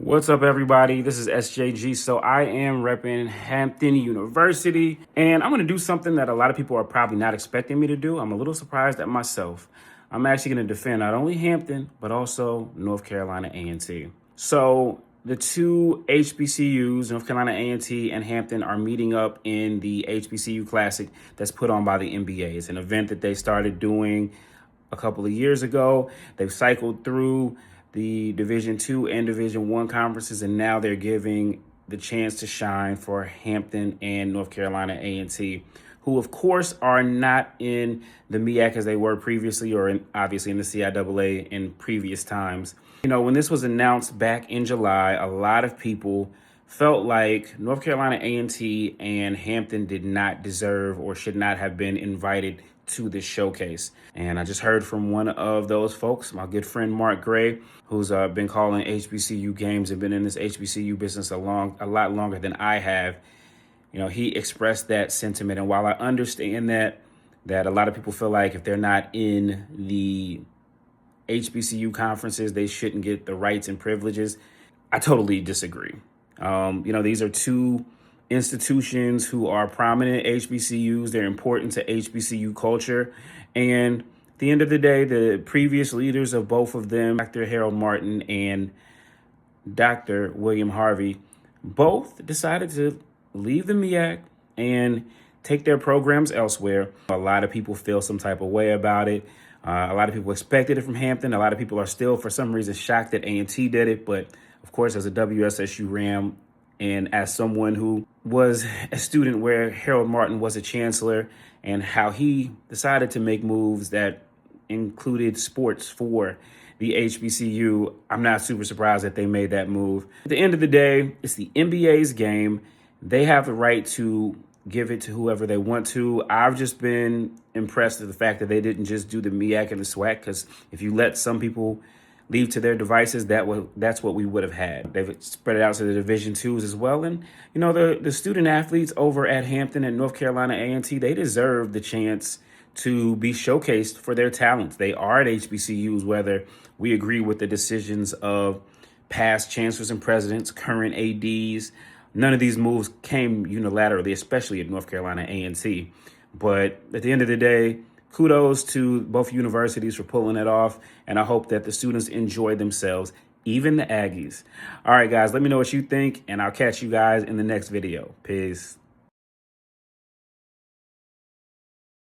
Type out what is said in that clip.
What's up, everybody? This is SJG. So I am repping Hampton University, and I'm going to do something that a lot of people are probably not expecting me to do. I'm a little surprised at myself. I'm actually going to defend not only Hampton, but also North Carolina A&T. So the two HBCUs, North Carolina A&T and Hampton, are meeting up in the HBCU Classic that's put on by the NBA. It's an event that they started doing a couple of years ago. They've cycled through the Division II and Division I conferences, and now they're giving the chance to shine for Hampton and North Carolina A&T, who of course are not in the MEAC as they were previously, or obviously in the CIAA in previous times. You know, when this was announced back in July, a lot of people felt like North Carolina A&T and Hampton did not deserve or should not have been invited to this showcase. And I just heard from one of those folks, my good friend Mark Gray, who's been calling HBCU games and been in this HBCU business a lot longer than I have. You know, he expressed that sentiment. And while I understand that a lot of people feel like if they're not in the HBCU conferences, they shouldn't get the rights and privileges, I totally disagree. You know, these are two institutions who are prominent HBCUs. They're important to HBCU culture. And at the end of the day, the previous leaders of both of them, Dr. Harold Martin and Dr. William Harvey, both decided to leave the MEAC and take their programs elsewhere. A lot of people feel some type of way about it. A lot of people expected it from Hampton. A lot of people are still, for some reason, shocked that A&T did it. But of course, as a WSSU Ram, and as someone who was a student where Harold Martin was a chancellor, and how he decided to make moves that included sports for the HBCU, I'm not super surprised that they made that move. At the end of the day, it's the NBA's game. They have the right to give it to whoever they want to. I've just been impressed with the fact that they didn't just do the MEAC and the SWAC, because if you let some people leave to their devices, that's what we would have had. They've spread it out to the Division IIs as well. And, you know, the student athletes over at Hampton and North Carolina A&T, they deserve the chance to be showcased for their talents. They are at HBCUs, whether we agree with the decisions of past chancellors and presidents, current ADs. None of these moves came unilaterally, especially at North Carolina A&T. But at the end of the day, kudos to both universities for pulling it off, and I hope that the students enjoy themselves, even the Aggies. All right, guys, let me know what you think, and I'll catch you guys in the next video. Peace.